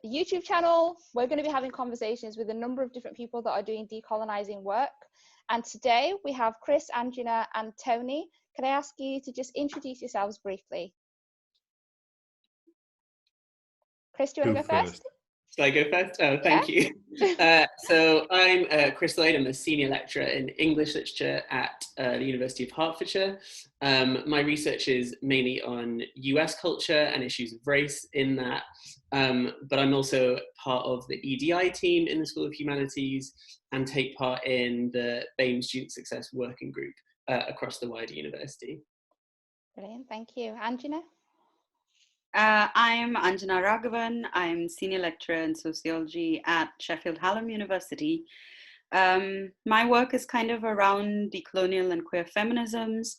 YouTube channel. We're going to be having conversations with a number of different people that are doing decolonizing work. And today we have Chris, Anjana, and Tony. Can I ask you to just introduce yourselves briefly? Chris, do you want to go first? Shall I go first? Oh, thank you. So I'm Chris Lloyd. I'm a senior lecturer in English literature at the University of Hertfordshire. My research is mainly on US culture and issues of race in that, but I'm also part of the EDI team in the School of Humanities and take part in the BAME Student Success Working Group across the wider university. Brilliant, thank you. Anjana? I'm Anjana Ragavan. I'm senior lecturer in sociology at Sheffield Hallam University. My work is kind of around decolonial and queer feminisms.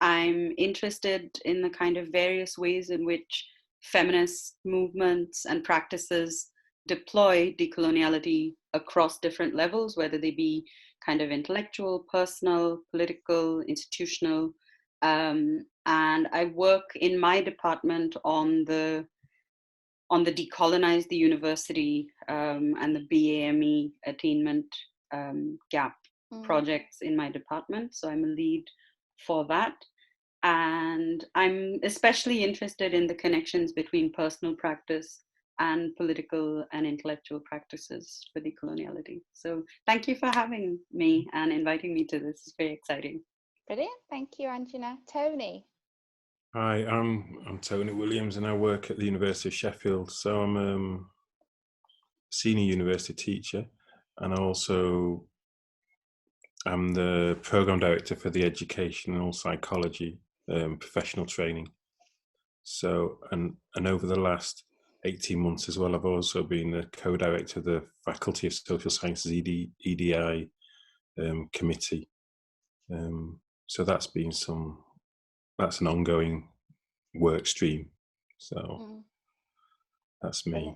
I'm interested in the kind of various ways in which feminist movements and practices deploy decoloniality across different levels, whether they be kind of intellectual, personal, political, institutional. And I work in my department on the Decolonize the University and the BAME attainment gap projects in my department. So I'm a lead for that. And I'm especially interested in the connections between personal practice and political and intellectual practices for decoloniality. So thank you for having me and inviting me to this. It's very exciting. Brilliant, thank you, Anjana. Tony? Hi, I'm Tony Williams and I work at the University of Sheffield. So I'm a senior university teacher and also I'm the programme director for the educational psychology professional training. So, and over the last 18 months as well, I've also been the co-director of the Faculty of Social Sciences EDI committee. So that's an ongoing work stream. So that's me.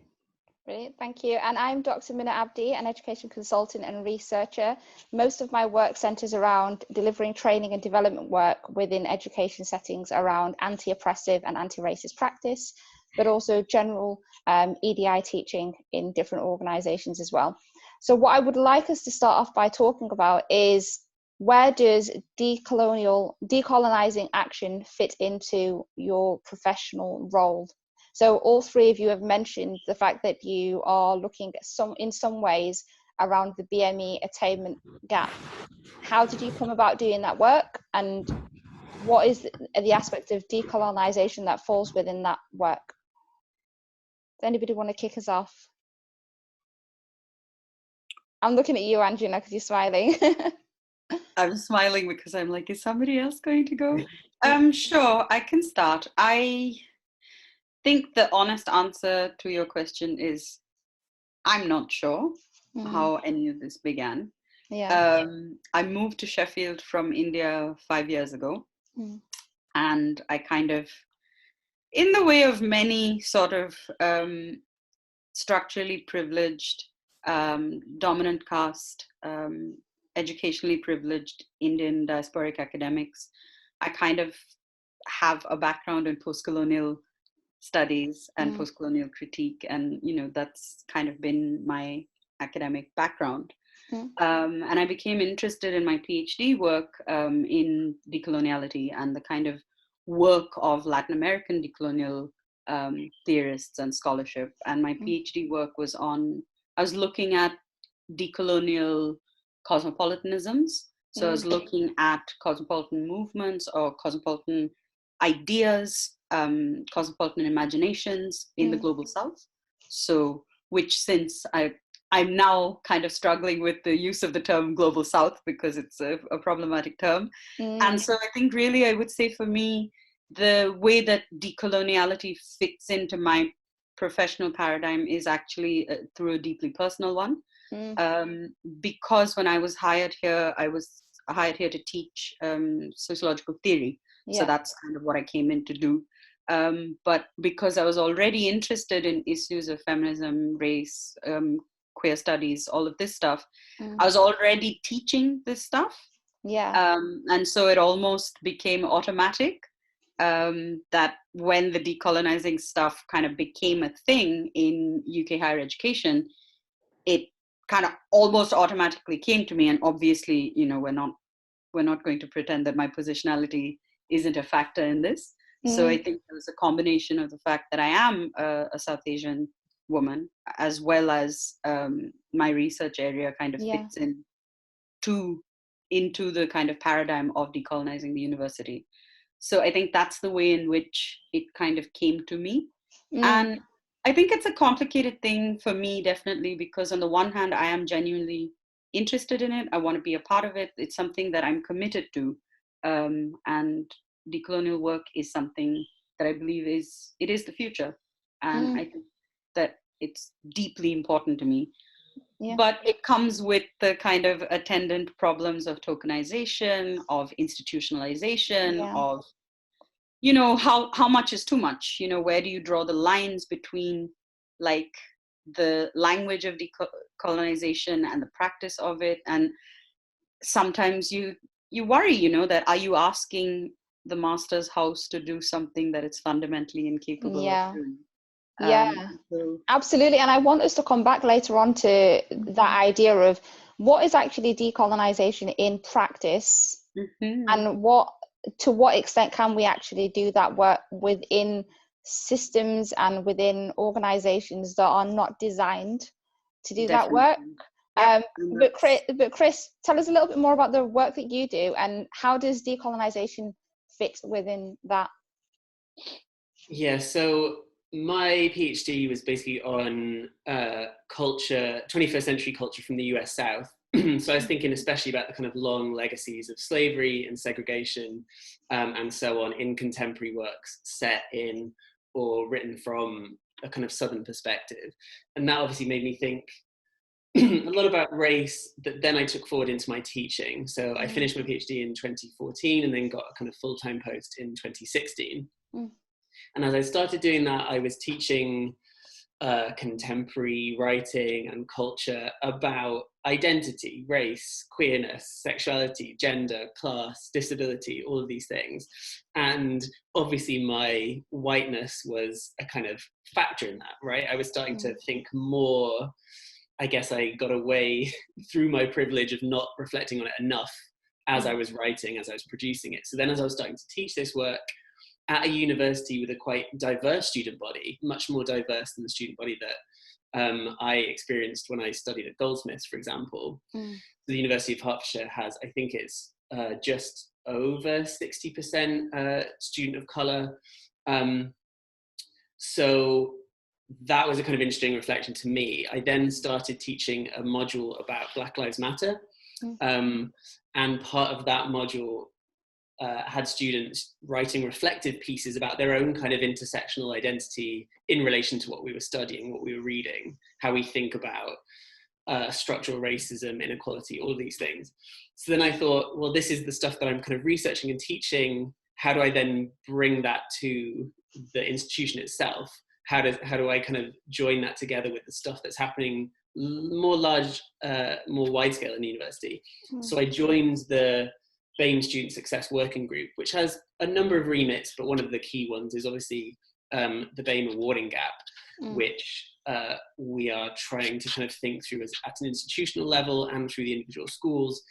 Brilliant, thank you. And I'm Dr. Abdi, an education consultant and researcher. Most of my work centres around delivering training and development work within education settings around anti-oppressive and anti-racist practice, but also general EDI teaching in different organisations as well. So what I would like us to start off by talking about is, where does decolonizing action fit into your professional role? So all three of you have mentioned the fact that you are looking at in some ways around the BME attainment gap. How did you come about doing that work, and what is the aspect of decolonization that falls within that work? Does anybody want to kick us off? I'm looking at you, Anjana, because you're smiling. I'm smiling because I'm like, is somebody else going to go? Sure, I can start. I think the honest answer to your question is, I'm not sure how any of this began. Yeah. I moved to Sheffield from India 5 years ago. And I kind of, in the way of many sort of structurally privileged, dominant caste, educationally privileged Indian diasporic academics, I kind of have a background in post-colonial studies and post-colonial critique, and that's kind of been my academic background. And I became interested in my PhD work in decoloniality and the kind of work of Latin American decolonial theorists and scholarship. And my PhD work was I was looking at decolonial cosmopolitanisms. So I was looking at cosmopolitan movements or cosmopolitan ideas, cosmopolitan imaginations in the global South. So, which since I'm now kind of struggling with the use of the term global South because it's a problematic term. And so I think really I would say for me, the way that decoloniality fits into my professional paradigm is actually through a deeply personal one. Because when I was hired here, I was hired here to teach sociological theory. Yeah. So that's kind of what I came in to do. But because I was already interested in issues of feminism, race, queer studies, all of this stuff, I was already teaching this stuff. Yeah. And so it almost became automatic. that when the decolonizing stuff kind of became a thing in UK higher education, it kind of almost automatically came to me. And obviously, you know, we're not going to pretend that my positionality isn't a factor in this. So I think it was a combination of the fact that I am a South Asian woman, as well as my research area kind of fits into the kind of paradigm of decolonizing the university. So I think that's the way in which it kind of came to me. And I think it's a complicated thing for me, definitely, because on the one hand, I am genuinely interested in it. I want to be a part of it. It's something that I'm committed to. And decolonial work is something that I believe is the future. And I think that it's deeply important to me. Yeah. But it comes with the kind of attendant problems of tokenization, of institutionalization, of, you know, how much is too much? You know, where do you draw the lines between like the language of decolonization and the practice of it? And sometimes you worry, you know, that are you asking the master's house to do something that it's fundamentally incapable of doing? Absolutely. And I want us to come back later on to that idea of what is actually decolonization in practice, and to what extent can we actually do that work within systems and within organizations that are not designed to do that work. But Chris, tell us a little bit more about the work that you do, and how does decolonization fit within that? Yeah, so my PhD was basically on culture, 21st century culture from the US South. So I was thinking especially about the kind of long legacies of slavery and segregation and so on in contemporary works set in or written from a kind of Southern perspective. And that obviously made me think a lot about race that then I took forward into my teaching. So I finished my PhD in 2014 and then got a kind of full-time post in 2016. And as I started doing that, I was teaching contemporary writing and culture about identity, race, queerness, sexuality, gender, class, disability, all of these things. And obviously my whiteness was a kind of factor in that, right? I was starting to think more, I guess I got away through my privilege of not reflecting on it enough as I was writing, as I was producing it. So then as I was starting to teach this work at a university with a quite diverse student body, much more diverse than the student body that I experienced when I studied at Goldsmiths, for example. The University of Hertfordshire has, I think it's just over 60% student of colour. So that was a kind of interesting reflection to me. I then started teaching a module about Black Lives Matter. And part of that module had students writing reflective pieces about their own kind of intersectional identity in relation to what we were studying, what we were reading, how we think about structural racism, inequality, all of these things. So then I thought, well, this is the stuff that I'm kind of researching and teaching. How do I then bring that to the institution itself? How do I kind of join that together with the stuff that's happening more large, more wide scale in the university? So I joined the BAME Student Success Working Group, which has a number of remits, but one of the key ones is obviously the BAME awarding gap, which we are trying to kind of think through at an institutional level and through the individual schools.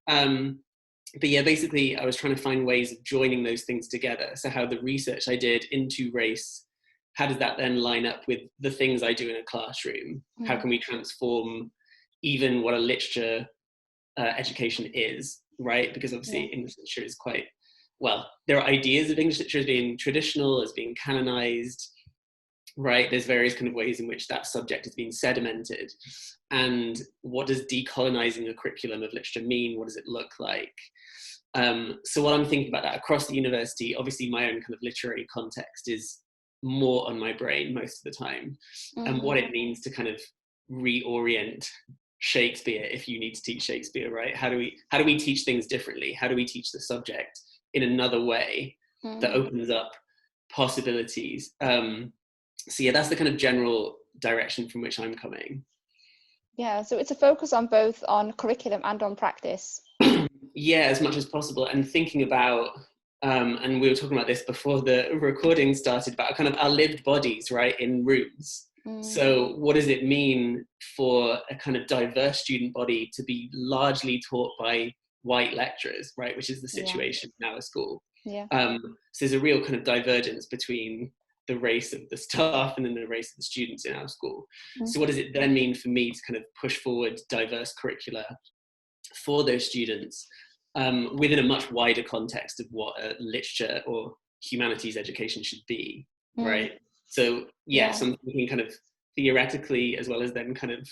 But yeah, basically I was trying to find ways of joining those things together. So how the research I did into race, how does that then line up with the things I do in a classroom? How can we transform even what a literature education is, right? Because obviously English literature is quite, well, there are ideas of English literature as being traditional, as being canonized, right? There's various kind of ways in which that subject has been sedimented. And what does decolonizing a curriculum of literature mean? What does it look like? So while I'm thinking about that across the university, obviously my own kind of literary context is more on my brain most of the time, and what it means to kind of reorient Shakespeare if you need to teach Shakespeare, right? How do we teach things differently? How do we teach the subject in another way that opens up possibilities? So yeah, that's the kind of general direction from which I'm coming. Yeah, so it's a focus on both on curriculum and on practice. Yeah, as much as possible, and thinking about and we were talking about this before the recording started, about kind of our lived bodies, right, in rooms. So what does it mean for a kind of diverse student body to be largely taught by white lecturers, right, which is the situation in our school? So there's a real kind of divergence between the race of the staff and then the race of the students in our school. So what does it then mean for me to kind of push forward diverse curricula for those students within a much wider context of what a literature or humanities education should be, right? So yes, I'm thinking kind of theoretically as well as then kind of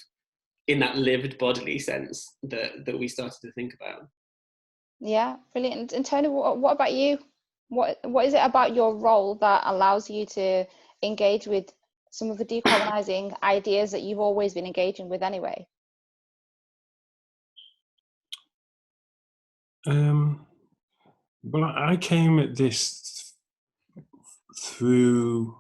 in that lived bodily sense that we started to think about. Yeah, brilliant. And Tony, what about you? What is it about your role that allows you to engage with some of the decolonising ideas that you've always been engaging with anyway? Well, I came at this through,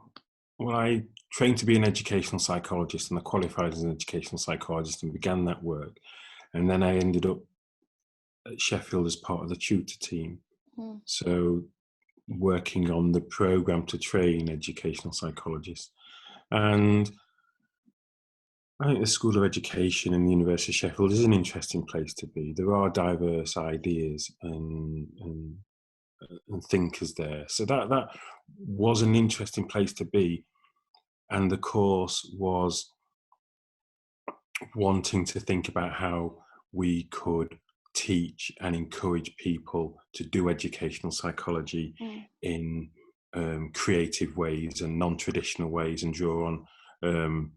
well, I trained to be an educational psychologist and I qualified as an educational psychologist and began that work. And then I ended up at Sheffield as part of the tutor team. So working on the programme to train educational psychologists. And I think the School of Education in the University of Sheffield is an interesting place to be. There are diverse ideas and thinkers there. So that was an interesting place to be. And the course was wanting to think about how we could teach and encourage people to do educational psychology in creative ways and non-traditional ways, and draw on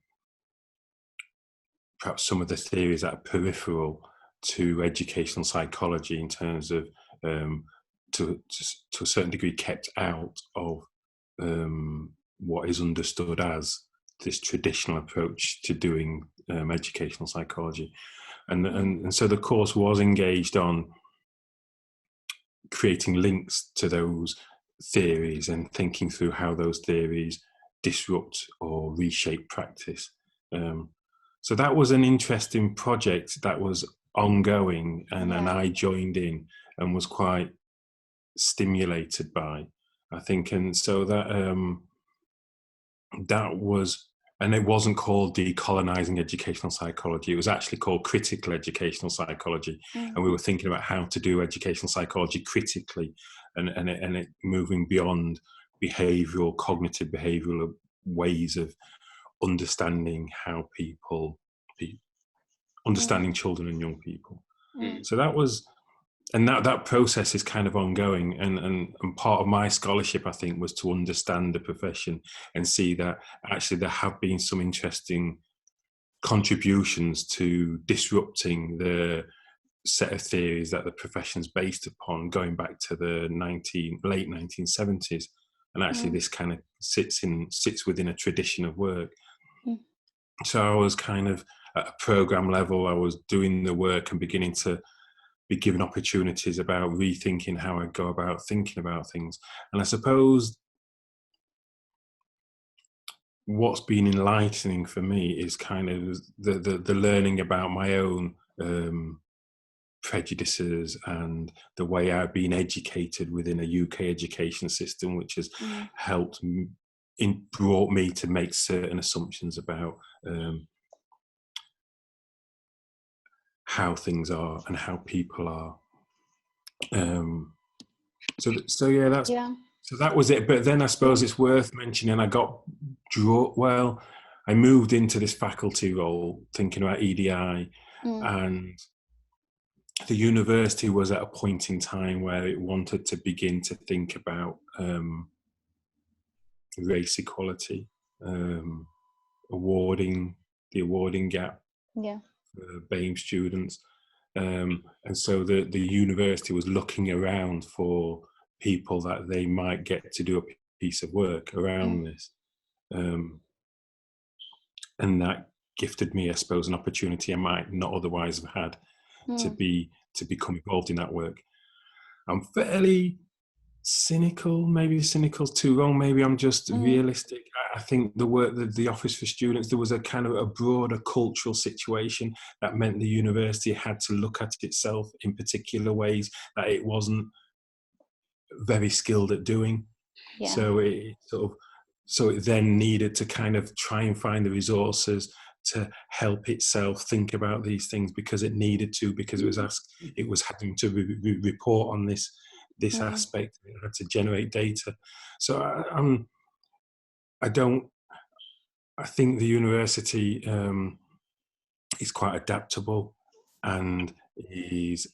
perhaps some of the theories that are peripheral to educational psychology in terms of to a certain degree kept out of what is understood as this traditional approach to doing educational psychology. And so the course was engaged on creating links to those theories and thinking through how those theories disrupt or reshape practice. So that was an interesting project that was ongoing, and I joined in and was quite stimulated by, I think. And so that was, and it wasn't called Decolonising educational psychology, it was actually called critical educational psychology. And we were thinking about how to do educational psychology critically and it moving beyond cognitive behavioural ways of understanding how understanding children and young people. So that was, and that process is kind of ongoing, and part of my scholarship, I think, was to understand the profession and see that actually there have been some interesting contributions to disrupting the set of theories that the profession's based upon, going back to the late 1970s. And actually this kind of sits within a tradition of work. So I was kind of at a program level, I was doing the work and beginning to be given opportunities about rethinking how I go about thinking about things. And I suppose what's been enlightening for me is kind of the learning about my own prejudices and the way I've been educated within a UK education system, which has brought me to make certain assumptions about how things are and how people are. So that was it. But then I suppose it's worth mentioning I moved into this faculty role thinking about EDI, and the university was at a point in time where it wanted to begin to think about race equality, awarding gap for BAME students. And so the university was looking around for people that they might get to do a piece of work around this. And that gifted me, I suppose, an opportunity I might not otherwise have had to become involved in that work. I'm fairly cynical, maybe cynical's too wrong, maybe I'm just realistic. I think the work that the Office for Students, there was a kind of a broader cultural situation that meant the university had to look at itself in particular ways, that it wasn't very skilled at doing. Yeah. So it then needed to kind of try and find the resources to help itself think about these things, because it needed to, because it was having to report on this aspect. It had to generate data. So I think the university is quite adaptable and is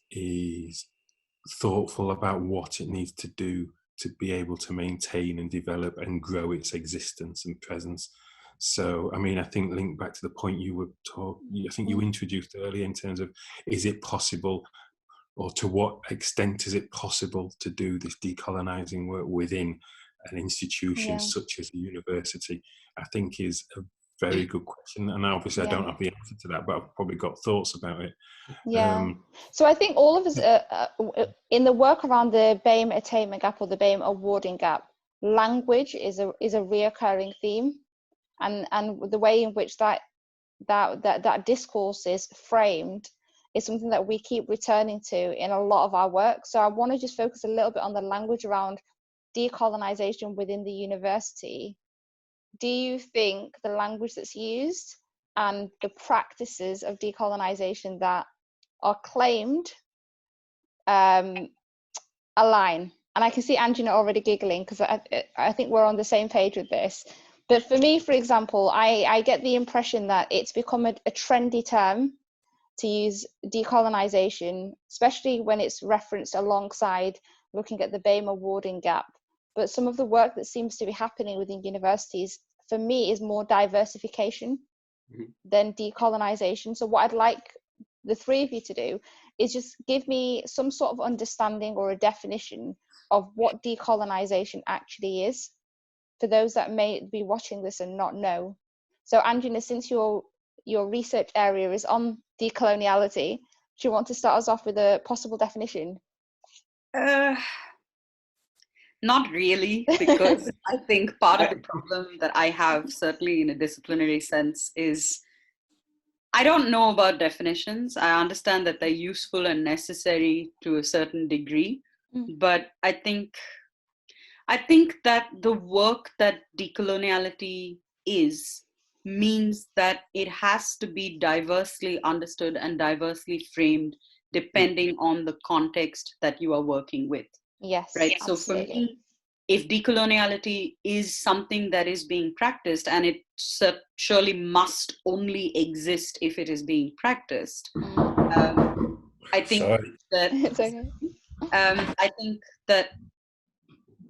thoughtful about what it needs to do to be able to maintain and develop and grow its existence and presence. So, I mean, I think linked back to the point you were I think you introduced earlier in terms of, is it possible, or to what extent is it possible to do this decolonizing work within an institution such as a university? I think is a very good question, and obviously I don't have the answer to that, but I've probably got thoughts about it. So I think all of us in the work around the BAME attainment gap or the BAME awarding gap, language is a reoccurring theme, and the way in which that discourse is framed is something that we keep returning to in a lot of our work. So I want to just focus a little bit on the language around decolonization within the university. Do you think the language that's used and the practices of decolonization that are claimed align? And I can see Anjana already giggling, because I think we're on the same page with this. But for me, for example, I get the impression that it's become a trendy term to use decolonization, especially when it's referenced alongside looking at the BAME awarding gap. But some of the work that seems to be happening within universities, for me, is more diversification than decolonization. So what I'd like the three of you to do is just give me some sort of understanding or a definition of what decolonization actually is, for those that may be watching this and not know. So Anjana, since your research area is on decoloniality, do you want to start us off with a possible definition? Not really, because I think part of the problem that I have, certainly in a disciplinary sense, is I don't know about definitions. I understand that they're useful and necessary to a certain degree, but I think that the work that decoloniality is means that it has to be diversely understood and diversely framed depending on the context that you are working with. Yes, right. Absolutely. So for me, if decoloniality is something that is being practiced, and it surely must only exist if it is being practiced, I think that it's okay. I think that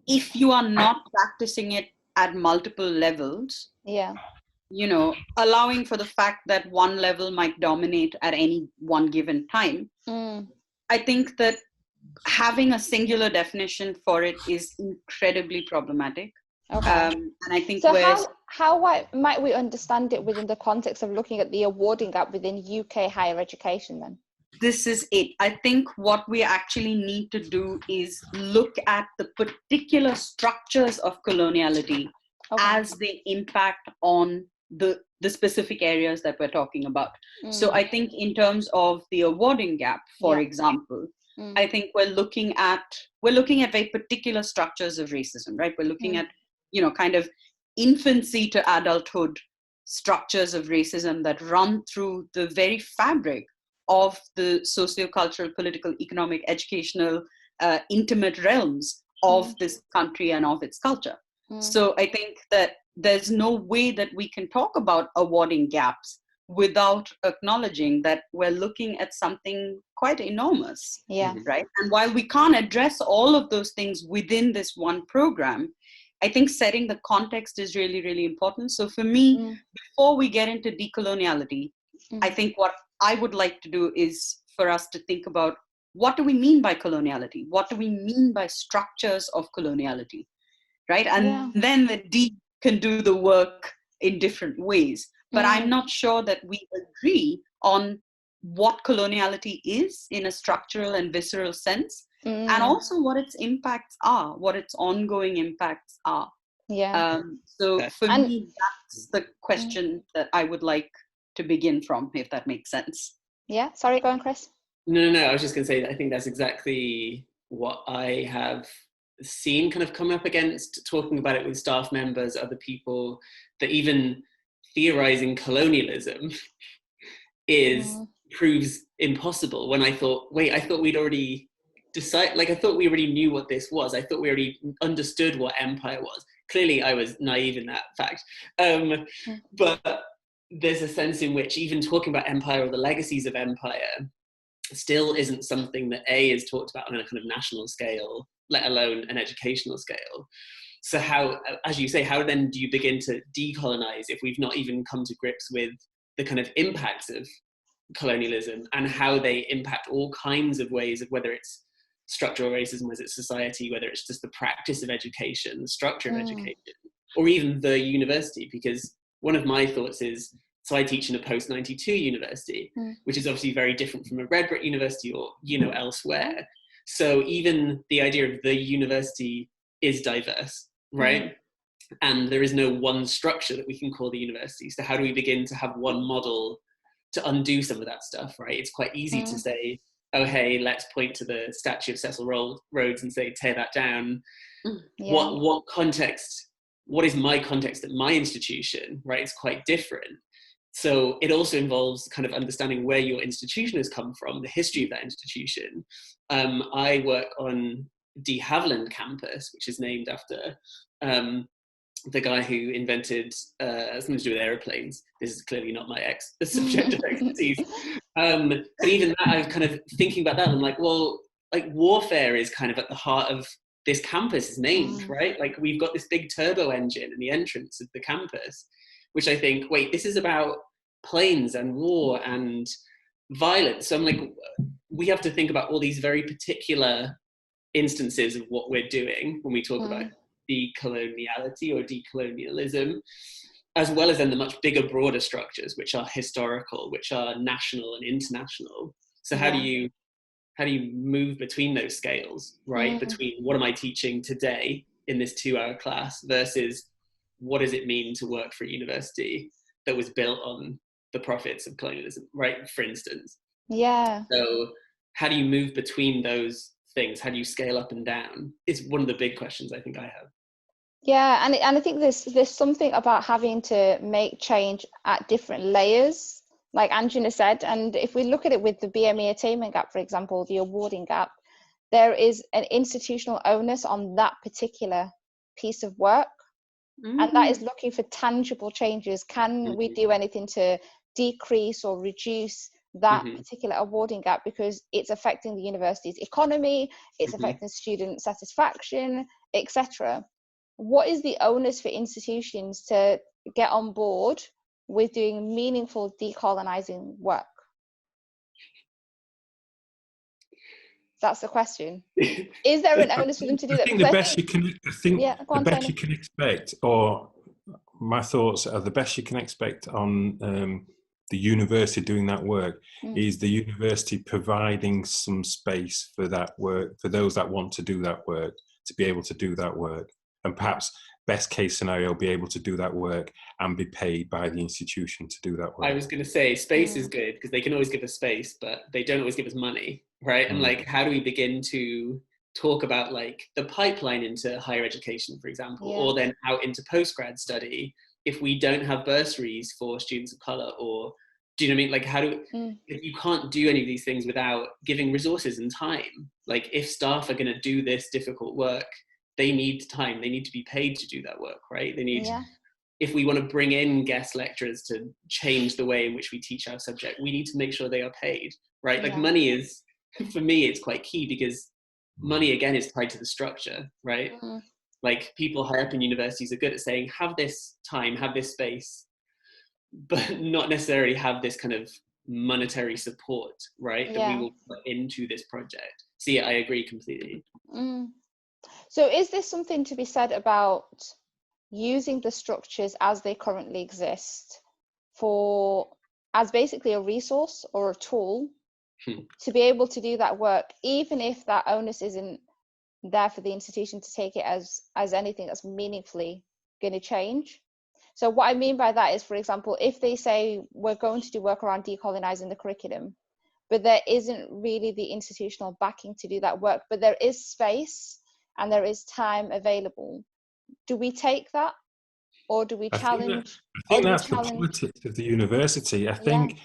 if you are not practicing it at multiple levels, allowing for the fact that one level might dominate at any one given time, I think that having a singular definition for it is incredibly problematic. And I think so how might we understand it within the context of looking at the awarding gap within UK higher education then? This is it. I think what we actually need to do is look at the particular structures of coloniality as they impact on the specific areas that we're talking about. So I think in terms of the awarding gap, for example, I think we're looking at very particular structures of racism, right? We're looking at, kind of infancy to adulthood structures of racism that run through the very fabric of the socio-cultural, political, economic, educational, intimate realms of this country and of its culture. So I think that there's no way that we can talk about awarding gaps without acknowledging that we're looking at something quite enormous, right? And while we can't address all of those things within this one program, I think setting the context is really, really important. So for me, before we get into decoloniality, I think what I would like to do is for us to think about, what do we mean by coloniality? What do we mean by structures of coloniality, right? And then the D can do the work in different ways. But I'm not sure that we agree on what coloniality is in a structural and visceral sense, and also what its impacts are, what its ongoing impacts are. So for me, that's the question that I would like to begin from, if that makes sense. Yeah, sorry, go on, Chris. No, I was just going to say that I think that's exactly what I have seen kind of come up against, talking about it with staff members, other people, that even theorizing colonialism proves impossible, when I thought, wait, I thought we'd already decided, like I thought we already knew what this was. I thought we already understood what empire was. Clearly I was naive in that fact. But there's a sense in which even talking about empire or the legacies of empire still isn't something that is talked about on a kind of national scale, let alone an educational scale. So how, as you say, how then do you begin to decolonize if we've not even come to grips with the kind of impacts of colonialism and how they impact all kinds of ways of, whether it's structural racism, whether it's society, whether it's just the practice of education, the structure of education, or even the university? Because one of my thoughts is, so I teach in a post-92 university, which is obviously very different from a red brick university or, you know, elsewhere. So even the idea of the university is diverse, right? And there is no one structure that we can call the university. So how do we begin to have one model to undo some of that stuff, right? It's quite easy to say, oh, hey, let's point to the statue of Cecil Rhodes and say, tear that down. What context, what is my context at my institution, right? It's quite different. So it also involves kind of understanding where your institution has come from, the history of that institution. I work on de Havilland campus, which is named after the guy who invented something to do with aeroplanes. This is clearly not my subject of expertise. But even that, I was kind of thinking about that. I'm like, well, like warfare is kind of at the heart of this campus is named, right? Like we've got this big turbo engine in the entrance of the campus, which I think, wait, this is about planes and war and violence. So I'm like, we have to think about all these very particular instances of what we're doing when we talk about decoloniality or decolonialism, as well as then the much bigger, broader structures, which are historical, which are national and international. So how do you move between those scales, right? Between what am I teaching today in this 2-hour class versus what does it mean to work for a university that was built on the profits of colonialism, right? For instance. So how do you move between those things? How do you scale up and down? It's one of the big questions I think I have. Yeah, and I think there's something about having to make change at different layers, like Anjana said. And if we look at it with the BME attainment gap, for example, the awarding gap, there is an institutional onus on that particular piece of work. And that is looking for tangible changes. Can we do anything to decrease or reduce that particular awarding gap, because it's affecting the university's economy, it's affecting student satisfaction, etc. What is the onus for institutions to get on board with doing meaningful decolonizing work? That's the question. Is there an onus for them to do that? I think the best you can, the best you can expect, or my thoughts are the best you can expect on the university doing that work is the university providing some space for that work, for those that want to do that work, to be able to do that work. And perhaps best case scenario, be able to do that work and be paid by the institution to do that work. I was going to say space is good because they can always give us space, but they don't always give us money, right? And like, how do we begin to talk about like the pipeline into higher education, for example, or then out into postgrad study if we don't have bursaries for students of color? Or do you know what I mean? Like, how do you can't do any of these things without giving resources and time. Like, if staff are going to do this difficult work, they need time, they need to be paid to do that work, right? They need, if we want to bring in guest lecturers to change the way in which we teach our subject, we need to make sure they are paid, right? Like money is, for me, it's quite key because money again is tied to the structure, right? Like people high up in universities are good at saying, have this time, have this space, but not necessarily have this kind of monetary support, right? That we will put into this project. So yeah, I agree completely. So is there something to be said about using the structures as they currently exist as basically a resource or a tool to be able to do that work, even if that onus isn't there for the institution to take it as anything that's meaningfully going to change? So what I mean by that is, for example, if they say we're going to do work around decolonizing the curriculum, but there isn't really the institutional backing to do that work, but there is space and there is time available, do we take that, or do we challenge? I think that's the politics of the university. I think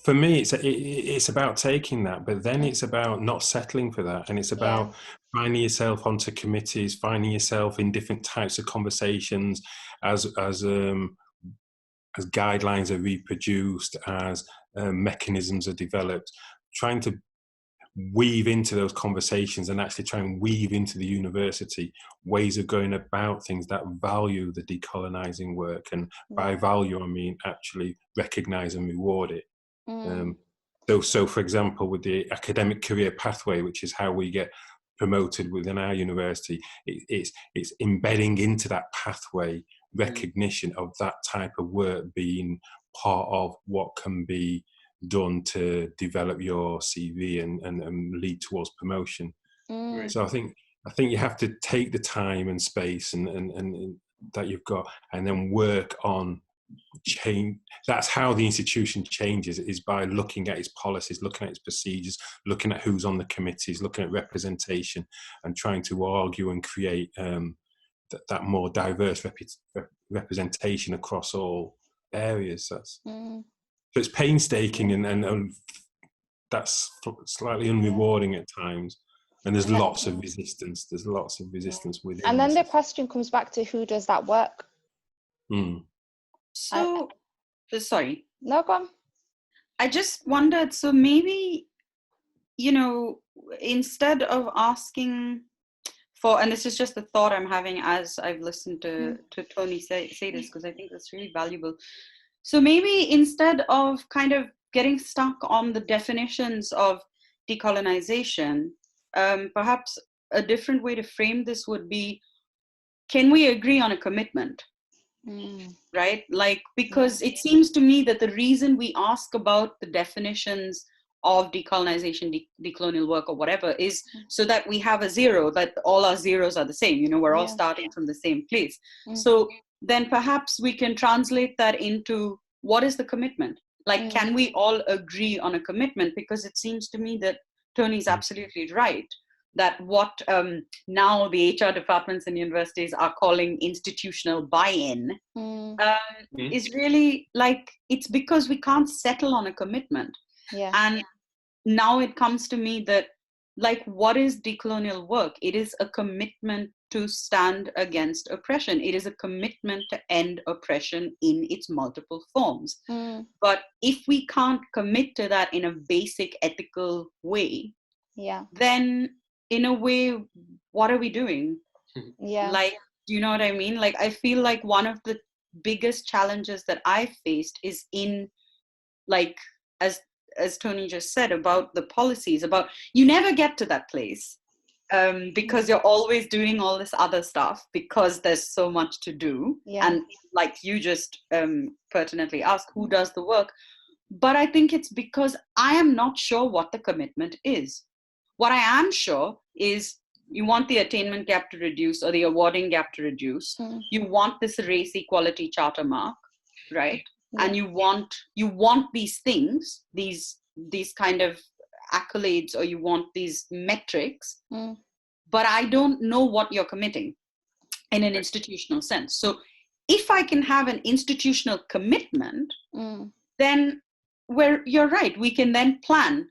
for me it's about taking that, but then it's about not settling for that, and it's about finding yourself onto committees, finding yourself in different types of conversations as guidelines are reproduced, as mechanisms are developed, trying to weave into those conversations and actually try and weave into the university ways of going about things that value the decolonizing work. And by value, I mean actually recognize and reward it. So for example, with the academic career pathway, which is how we get promoted within our university, it's embedding into that pathway recognition of that type of work being part of what can be done to develop your CV and lead towards promotion. So I think you have to take the time and space and that you've got, and then work on change. That's how the institution changes, is by looking at its policies, looking at its procedures, looking at who's on the committees, looking at representation, and trying to argue and create that more diverse representation across all areas. That's so it's painstaking and that's slightly unrewarding at times. And there's lots of resistance. There's lots of resistance within. And then the question comes back to who does that work. So, sorry. No, go on. I just wondered, so maybe, instead of asking for, and this is just a thought I'm having as I've listened to Tony say this, because I think that's really valuable. So maybe instead of kind of getting stuck on the definitions of decolonization, perhaps a different way to frame this would be, can we agree on a commitment? Right? Like, because it seems to me that the reason we ask about the definitions of decolonization, decolonial work or whatever, is so that we have a zero, that all our zeros are the same, we're all starting from the same place. So then perhaps we can translate that into, what is the commitment? Like, can we all agree on a commitment? Because it seems to me that Tony's absolutely right, that what now the HR departments in universities are calling institutional buy-in is really like, it's because we can't settle on a commitment. And now it comes to me that, like, what is decolonial work? It is a commitment to stand against oppression. It is a commitment to end oppression in its multiple forms. But if we can't commit to that in a basic ethical way, then in a way, what are we doing? Like, do you know what I mean? Like, I feel like one of the biggest challenges that I faced is in, like, as Tony just said, about the policies, about, you never get to that place because you're always doing all this other stuff because there's so much to do. And like you just pertinently asked, who does the work? But I think it's because I am not sure what the commitment is. What I am sure is, you want the attainment gap to reduce, or the awarding gap to reduce. You want this race equality charter mark, right? And you want these things, these kind of accolades, or you want these metrics, but I don't know what you're committing in an institutional sense. So if I can have an institutional commitment, then you're right, we can then plan,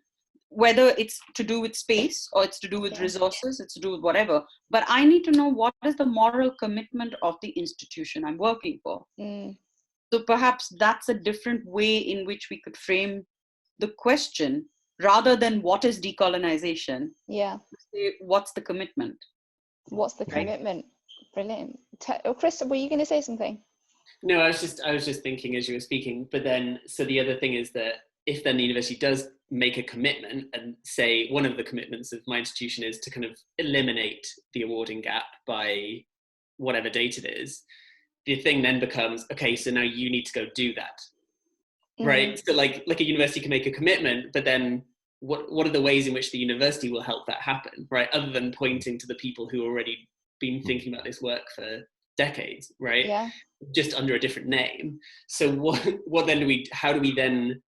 whether it's to do with space or it's to do with resources, it's to do with whatever. But I need to know, what is the moral commitment of the institution I'm working for? So perhaps that's a different way in which we could frame the question, rather than what is decolonization? What's the commitment? What's the commitment? Brilliant. Chris, were you going to say something? No, I was just thinking as you were speaking. But then, so the other thing is that if then the university does make a commitment, and say one of the commitments of my institution is to kind of eliminate the awarding gap by whatever date it is, the thing then becomes, okay, so now you need to go do that, right? So like a university can make a commitment, but then what are the ways in which the university will help that happen, right? Other than pointing to the people who already been thinking about this work for decades, right? Just under a different name. So what then how do we then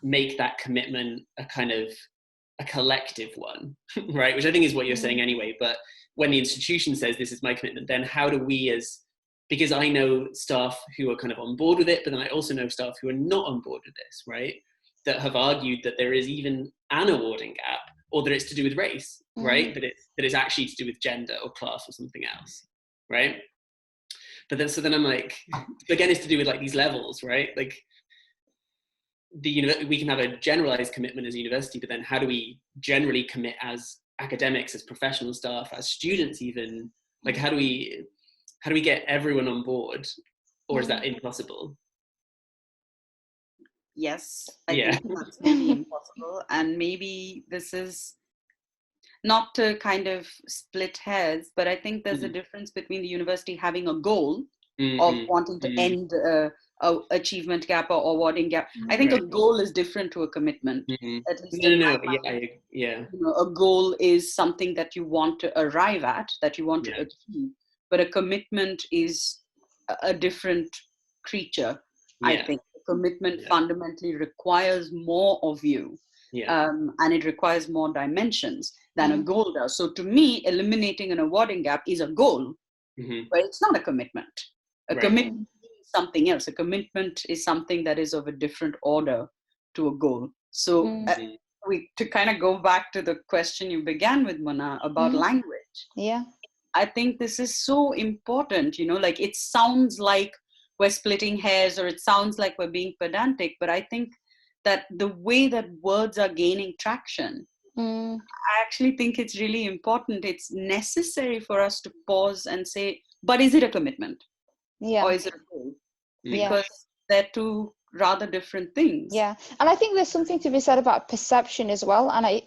make that commitment a kind of a collective one, right? Which I think is what you're saying anyway. But when the institution says this is my commitment, then how do we because I know staff who are kind of on board with it, but then I also know staff who are not on board with this, right? That have argued that there is even an awarding gap, or that it's to do with race, right? That it's actually to do with gender or class or something else, right? But then, so then I'm like, again, it's to do with like these levels, right? Like we can have a generalized commitment as a university, but then how do we generally commit as academics, as professional staff, as students even? Like how do we get everyone on board, or is that impossible? Yes, I think that's maybe impossible. And maybe this is not to kind of split hairs, but I think there's a difference between the university having a goal of wanting to end a achievement gap or awarding gap. I think a goal is different to a commitment. At least yeah. You know, a goal is something that you want to arrive at, that you want to achieve, but a commitment is a different creature. I think a commitment fundamentally requires more of you, and it requires more dimensions than a goal does. So to me, eliminating an awarding gap is a goal, but it's not a commitment. A commitment is something else. A commitment is something that is of a different order to a goal. So to kind of go back to the question you began with, Mona, about language. Yeah. I think this is so important, you know, like it sounds like we're splitting hairs or it sounds like we're being pedantic, but I think that the way that words are gaining traction, I actually think it's really important. It's necessary for us to pause and say, but is it a commitment? Yeah. Or is it a goal? Because they're two rather different things. Yeah. And I think there's something to be said about perception as well. And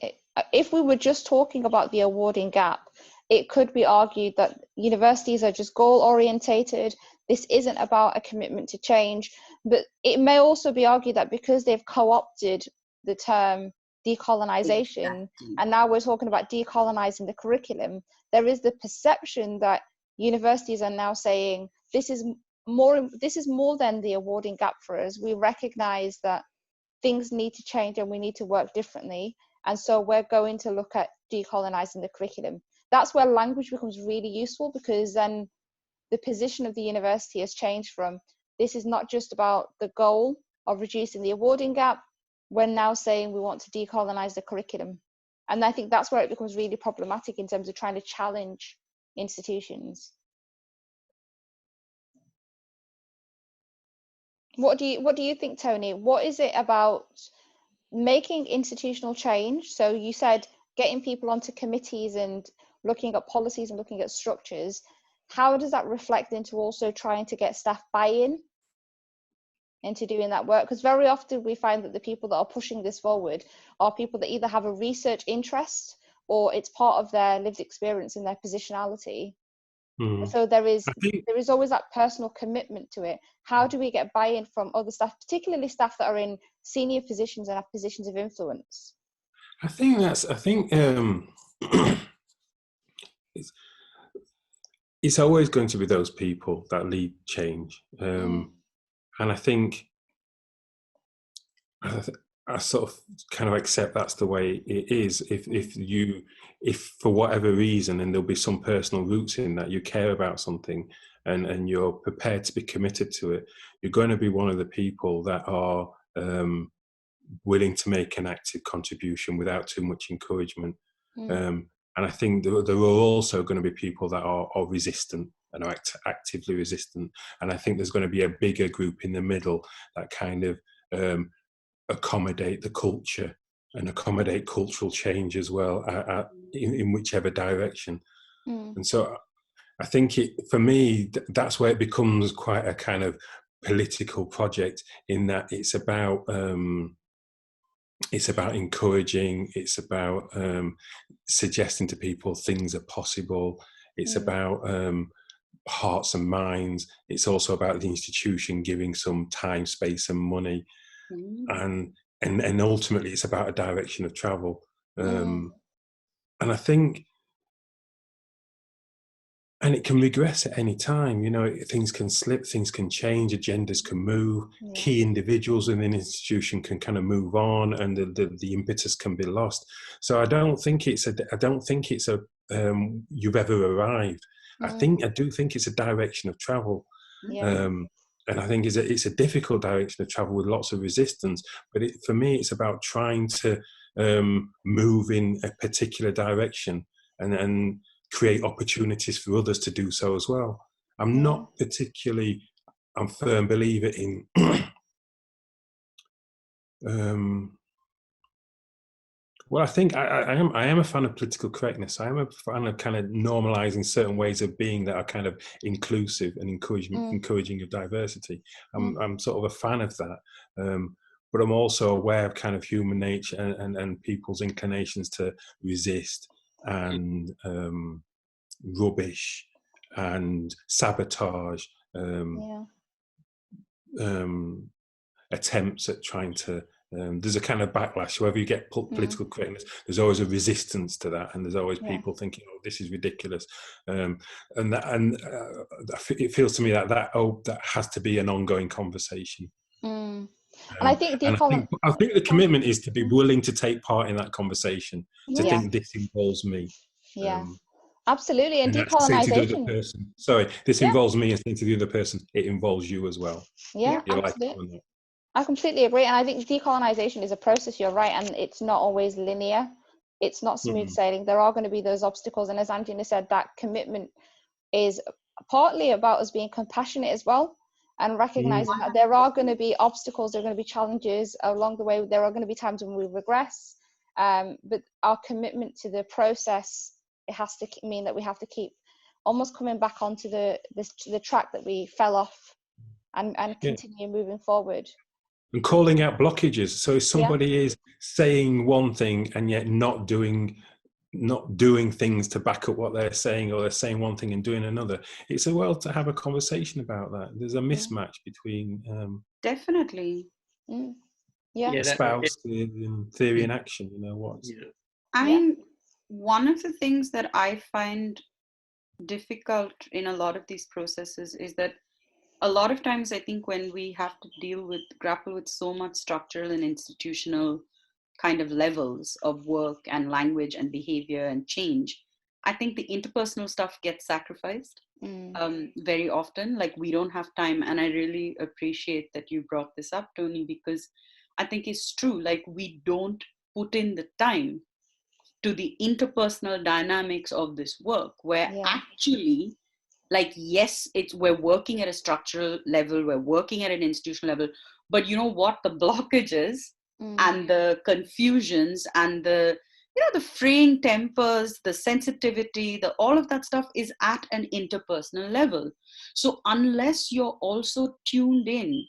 if we were just talking about the awarding gap, it could be argued that universities are just goal orientated. This isn't about a commitment to change. But it may also be argued that because they've co-opted the term decolonization, and now we're talking about decolonizing the curriculum, there is the perception that universities are now saying this is more than the awarding gap for us. We recognize that things need to change and we need to work differently, and so we're going to look at decolonizing the curriculum. That's where language becomes really useful, because then the position of the university has changed from this is not just about the goal of reducing the awarding gap, we're now saying we want to decolonize the curriculum. And I think that's where it becomes really problematic in terms of trying to challenge institutions. What do you think, Tony? What is it about making institutional change? So you said getting people onto committees and looking at policies and looking at structures. How does that reflect into also trying to get staff buy-in into doing that work? Because very often we find that the people that are pushing this forward are people that either have a research interest or it's part of their lived experience and their positionality. So there is always that personal commitment to it. How do we get buy-in from other staff, particularly staff that are in senior positions and have positions of influence? I think it's always going to be those people that lead change, and I think I sort of kind of accept that's the way it is. If for whatever reason, and there'll be some personal roots in that, you care about something and you're prepared to be committed to it, you're going to be one of the people that are willing to make an active contribution without too much encouragement. And I think there are also going to be people that are resistant and are actively resistant. And I think there's going to be a bigger group in the middle that kind of accommodate the culture and accommodate cultural change as well in whichever direction. And so I think for me, that's where it becomes quite a kind of political project, in that it's about encouraging, it's about suggesting to people things are possible, it's about hearts and minds, it's also about the institution giving some time, space and money, and ultimately it's about a direction of travel. And I think and it can regress at any time. You know, things can slip, things can change, agendas can move, key individuals in an institution can kind of move on, and the impetus can be lost. So I don't think it's a you've ever arrived. I do think it's a direction of travel. And I think it's a difficult direction of travel with lots of resistance. But for me, it's about trying to move in a particular direction and create opportunities for others to do so as well. I'm not particularly, I'm a firm believer in well, I think I am a fan of political correctness. I am a fan of kind of normalizing certain ways of being that are kind of inclusive and encouraging of diversity. I'm sort of a fan of that. But I'm also aware of kind of human nature and people's inclinations to resist and rubbish and sabotage, attempts at trying to there's a kind of backlash. Wherever you get political correctness, there's always a resistance to that, and there's always people thinking, "Oh, this is ridiculous," and it feels to me that has to be an ongoing conversation. And I think I think the commitment is to be willing to take part in that conversation. To think this involves me. Absolutely, and decolonization. Say to the other person, sorry, this involves me, and say to the other person, it involves you as well. Absolutely. I completely agree, and I think decolonization is a process. You're right, and it's not always linear. It's not smooth sailing. There are going to be those obstacles, and as Anjana said, that commitment is partly about us being compassionate as well, and recognizing that there are going to be obstacles, there are going to be challenges along the way. There are going to be times when we regress, but our commitment to the process, it has to mean that we have to keep almost coming back onto the track that we fell off, and continue moving forward. And calling out blockages. So if somebody is saying one thing and yet not doing things to back up what they're saying, or they're saying one thing and doing another, it's to have a conversation about that. There's a mismatch between definitely espouse theory and action. You know what? I mean, one of the things that I find difficult in a lot of these processes is that a lot of times I think when we have to grapple with so much structural and institutional kind of levels of work and language and behavior and change, I think the interpersonal stuff gets sacrificed very often. Like, we don't have time. And I really appreciate that you brought this up, Tony, because I think it's true. Like, we don't put in the time to the interpersonal dynamics of this work, where actually, like, yes, we're working at a structural level, we're working at an institutional level, but you know what? The blockages and the confusions and the fraying tempers, the sensitivity, all of that stuff is at an interpersonal level. So unless you're also tuned in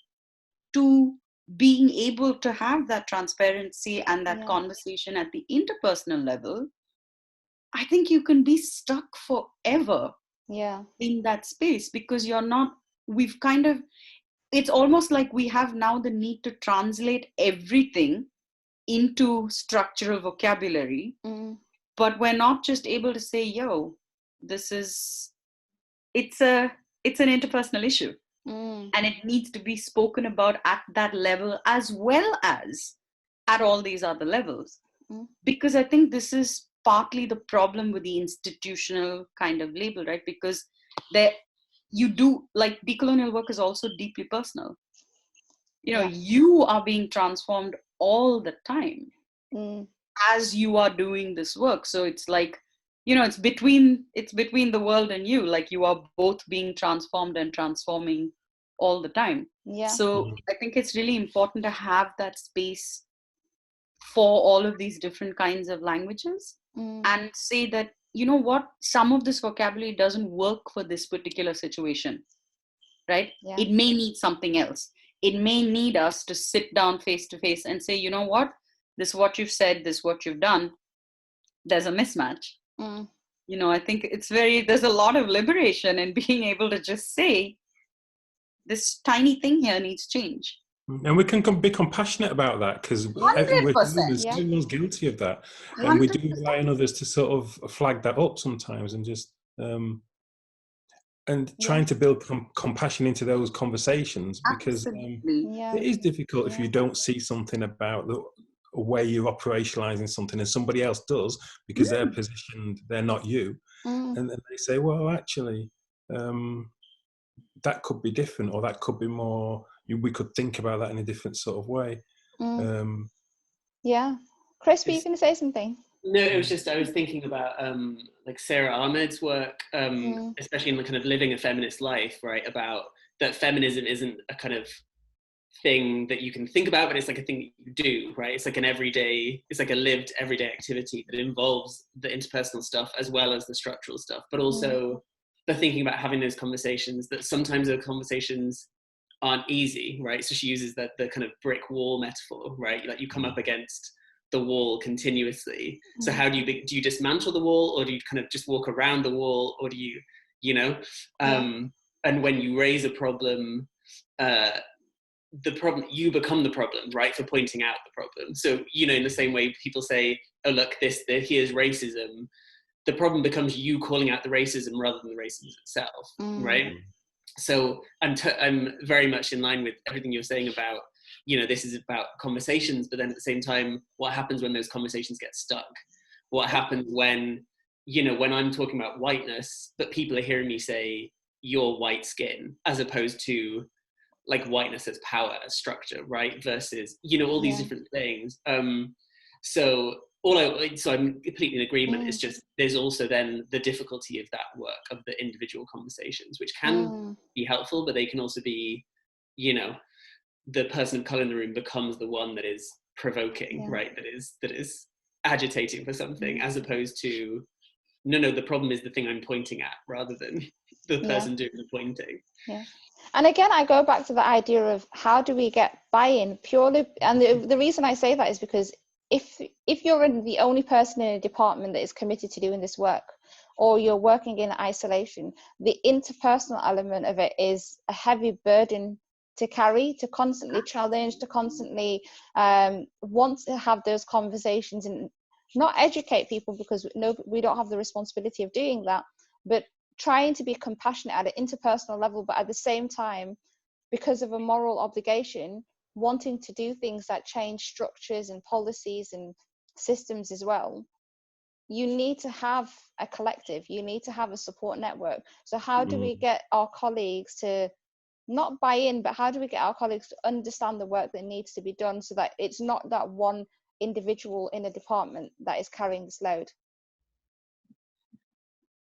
to being able to have that transparency and that conversation at the interpersonal level, I think you can be stuck forever in that space, because it's almost like we have now the need to translate everything into structural vocabulary, but we're not just able to say, it's an interpersonal issue, and it needs to be spoken about at that level as well as at all these other levels. Because I think this is partly the problem with the institutional kind of label, right? Because decolonial work is also deeply personal. You are being transformed all the time as you are doing this work. So it's like, it's between the world and you. Like, you are both being transformed and transforming all the time. So I think it's really important to have that space for all of these different kinds of languages, and say that, you know what, some of this vocabulary doesn't work for this particular situation, right? It may need something else. It may need us to sit down face to face and say, you know what, this is what you've said, this is what you've done, there's a mismatch. I think there's a lot of liberation in being able to just say, this tiny thing here needs change. And we can be compassionate about that, because everyone's guilty of that. And we do rely on others to sort of flag that up sometimes, and just and trying to build compassion into those conversations, because it is difficult if you don't see something about the way you're operationalizing something and somebody else does, because they're positioned, they're not you. And then they say, well, actually, that could be different, or that could be more, we could think about that in a different sort of way. Chris, were you going to say something? No, it was just, I was thinking about like Sarah Ahmed's work, especially in the kind of living a feminist life, right? About that feminism isn't a kind of thing that you can think about, but it's like a thing that you do, right? It's like an everyday, it's like a lived everyday activity that involves the interpersonal stuff as well as the structural stuff, but also the thinking about having those conversations, that sometimes those conversations aren't easy, right? So she uses the kind of brick wall metaphor, right? Like you come up against the wall continuously. So how do you dismantle the wall, or do you kind of just walk around the wall, or do you, and when you raise a problem, you become the problem, right, for pointing out the problem. So, in the same way people say, oh, look, here's racism, the problem becomes you calling out the racism rather than the racism itself, right? So I'm very much in line with everything you're saying about, this is about conversations, but then at the same time, what happens when those conversations get stuck? What happens when, when I'm talking about whiteness, but people are hearing me say, you're white skin, as opposed to like whiteness as power, as structure, right? Versus, all these different things. So I'm completely in agreement. It's just, there's also then the difficulty of that work, of the individual conversations, which can be helpful, but they can also be, the person of color in the room becomes the one that is provoking, right? That is agitating for something, as opposed to, no, the problem is the thing I'm pointing at, rather than the person doing the pointing. And again, I go back to the idea of how do we get buy-in purely, and the reason I say that is because if you're the only person in a department that is committed to doing this work, or you're working in isolation, the interpersonal element of it is a heavy burden to carry, to constantly challenge, to constantly want to have those conversations and not educate people, because we don't have the responsibility of doing that, but trying to be compassionate at an interpersonal level, but at the same time, because of a moral obligation, wanting to do things that change structures and policies and systems as well. You need to have a collective, you need to have a support network. So how do we get our colleagues to not buy in, but how do we get our colleagues to understand the work that needs to be done, so that it's not that one individual in a department that is carrying this load?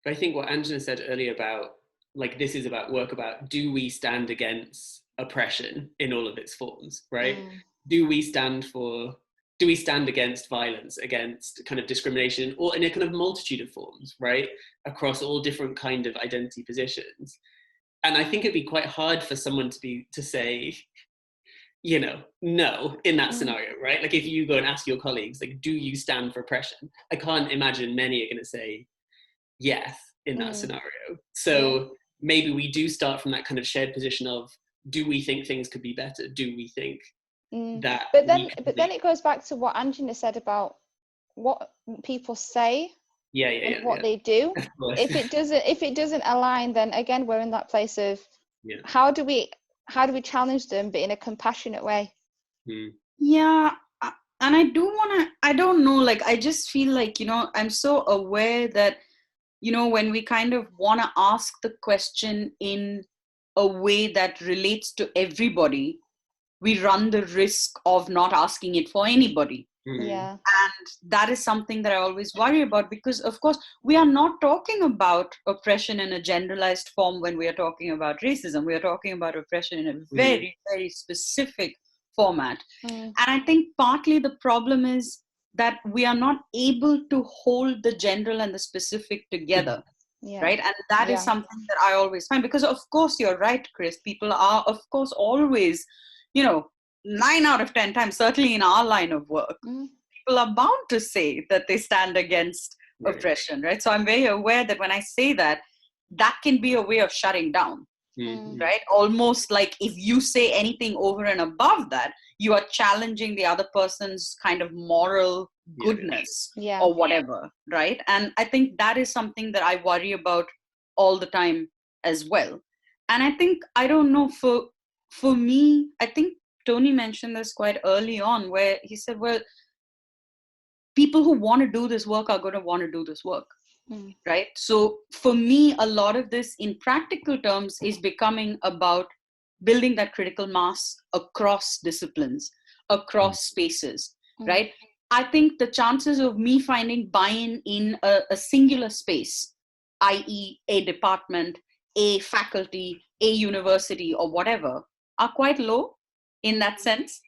I think what Anjana said earlier about, like, this is about work about, do we stand against oppression in all of its forms, right? Do we stand against violence, against kind of discrimination, or in a kind of multitude of forms, right? Across all different kind of identity positions. And I think it'd be quite hard for someone to say, no, in that scenario, right? Like if you go and ask your colleagues, like, do you stand for oppression? I can't imagine many are going to say yes in that scenario. So maybe we do start from that kind of shared position of, do we think things could be better? Do we think that? But then it goes back to what Anjana said about what people say and what they do. If it doesn't align, then again we're in that place of how do we challenge them, but in a compassionate way. And I don't know, like, I just feel like, I'm so aware that, when we kind of want to ask the question in a way that relates to everybody, we run the risk of not asking it for anybody. And that is something that I always worry about, because of course we are not talking about oppression in a generalized form when we are talking about racism. We are talking about oppression in a very, very specific format. And I think partly the problem is that we are not able to hold the general and the specific together. Right. And that is something that I always find, because of course you're right, Chris, people are of course always, 9 out of 10 times, certainly in our line of work, people are bound to say that they stand against oppression, right? So I'm very aware that when I say that, that can be a way of shutting down, right? Almost like if you say anything over and above that, you are challenging the other person's kind of moral goodness or whatever, right? And I think that is something that I worry about all the time as well. And I think, I don't know, for me, I think Tony mentioned this quite early on, where he said, well, people who want to do this work are going to want to do this work, right? So for me, a lot of this in practical terms is becoming about building that critical mass across disciplines, across spaces, right? I think the chances of me finding buy-in in a singular space, i.e. a department, a faculty, a university, or whatever, are quite low in that sense.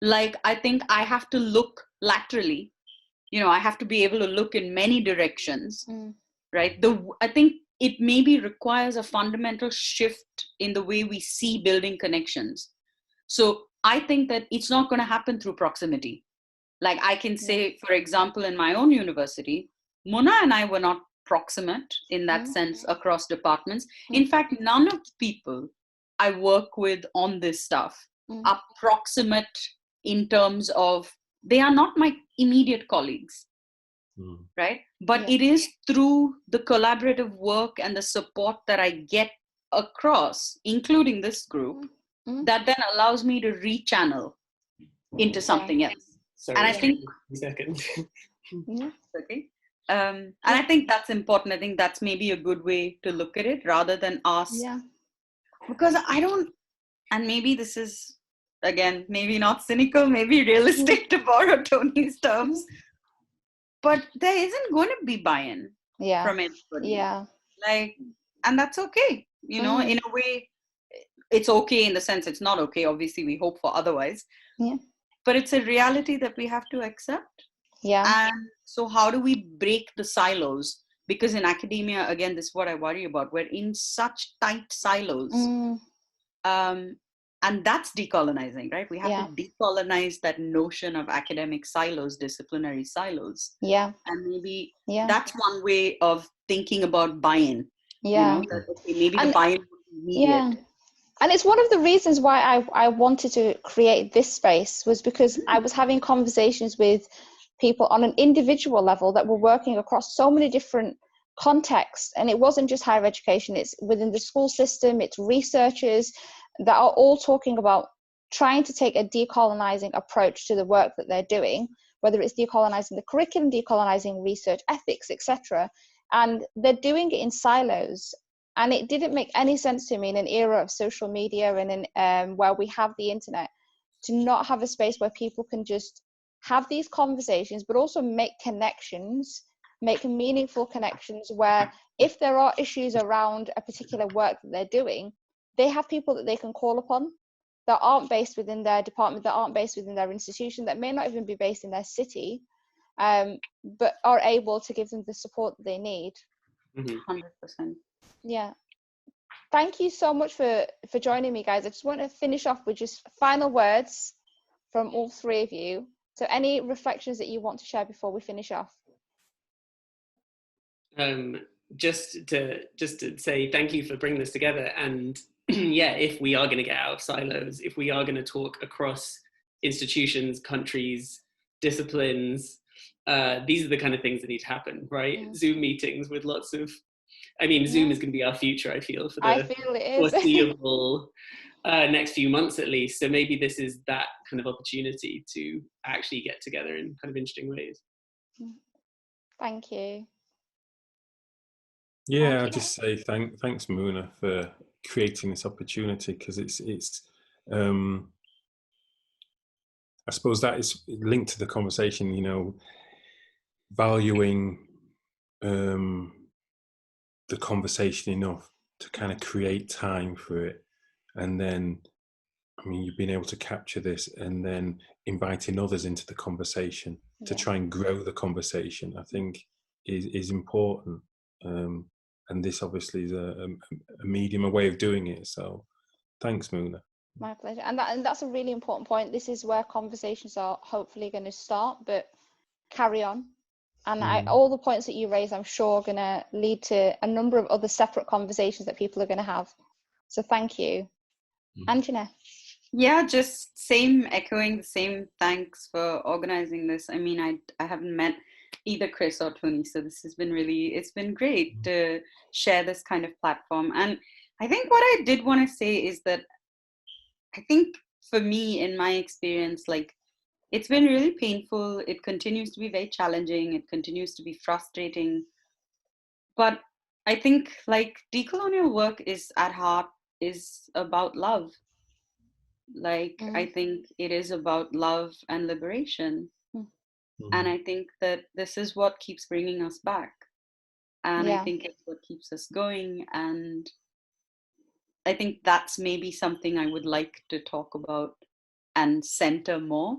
Like, I think I have to look laterally. I have to be able to look in many directions, right? I think it maybe requires a fundamental shift in the way we see building connections. So I think that it's not going to happen through proximity. Like, I can say, for example, in my own university, Mona and I were not proximate in that sense across departments. In fact, none of the people I work with on this stuff are proximate in terms of, they are not my immediate colleagues, right? But it is through the collaborative work and the support that I get across, including this group, that then allows me to rechannel into something else. Sorry, and I think, 2 seconds. okay. And I think that's important. I think that's maybe a good way to look at it, rather than ask, because I don't, and maybe this is, again, maybe not cynical, maybe realistic to borrow Tony's terms, but there isn't going to be buy-in from anybody. Like, and that's okay. In a way, it's okay in the sense it's not okay. Obviously, we hope for otherwise. But it's a reality that we have to accept. And so how do we break the silos? Because in academia, again, this is what I worry about. We're in such tight silos. And that's decolonizing, right? We have to decolonize that notion of academic silos, disciplinary silos. And maybe that's one way of thinking about buy-in. That, okay, maybe the buy-in would be needed. And it's one of the reasons why I wanted to create this space, was because I was having conversations with people on an individual level that were working across so many different contexts. And it wasn't just higher education, it's within the school system, it's researchers that are all talking about trying to take a decolonizing approach to the work that they're doing, whether it's decolonizing the curriculum, decolonizing research ethics, etc. And they're doing it in silos. And it didn't make any sense to me in an era of social media and in where we have the internet, to not have a space where people can just have these conversations, but also make connections, make meaningful connections, where if there are issues around a particular work that they're doing, they have people that they can call upon that aren't based within their department, that aren't based within their institution, that may not even be based in their city, but are able to give them the support that they need. 100%. Yeah. Thank you so much for joining me, guys. I just want to finish off with just final words from all three of you. So any reflections that you want to share before we finish off? Just to say thank you for bringing this together. And if we are going to get out of silos, if we are going to talk across institutions, countries, disciplines, these are the kind of things that need to happen, right? Zoom meetings with lots of, Zoom is going to be our future, I feel, for the foreseeable next few months at least. So maybe this is that kind of opportunity to actually get together in kind of interesting ways. Thank you. Yeah, I'll just say thanks, Muna, for creating this opportunity, because it's I suppose that is linked to the conversation, valuing the conversation enough to kind of create time for it. And then, you've been able to capture this and then inviting others into the conversation to try and grow the conversation, I think is important. And this obviously is a medium, a way of doing it. So thanks, Muna. My pleasure. And that's a really important point. This is where conversations are hopefully going to start, but carry on. And all the points that you raise, I'm sure, are going to lead to a number of other separate conversations that people are going to have. So thank you. Anjana? Yeah, just echoing the same thanks for organizing this. I haven't met either Chris or Tony, so this has been it's been great to share this kind of platform. And I think what I did want to say is that I think for me, in my experience, like, it's been really painful. It continues to be very challenging. It continues to be frustrating. But I think, like, decolonial work is at heart is about love. Like, I think it is about love and liberation. And I think that this is what keeps bringing us back. And I think it's what keeps us going. And I think that's maybe something I would like to talk about and center more.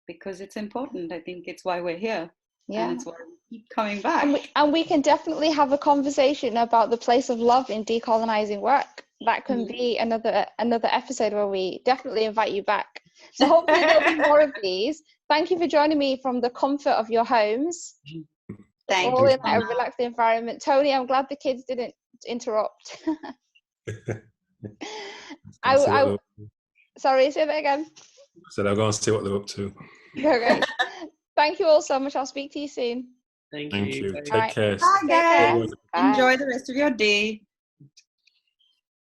Because it's important. I think it's why we're here. And it's why we keep coming back. And we can definitely have a conversation about the place of love in decolonizing work. That can be another episode where we definitely invite you back. So hopefully there'll be more of these. Thank you for joining me from the comfort of your homes. Thank all you. In a relaxed environment. Tony, I'm glad the kids didn't interrupt. Sorry, say that again. I said I'll go and see what they're up to. Okay. Thank you all so much. I'll speak to you soon. Thank you. Bye. Take care. Bye, guys. Bye. Enjoy the rest of your day.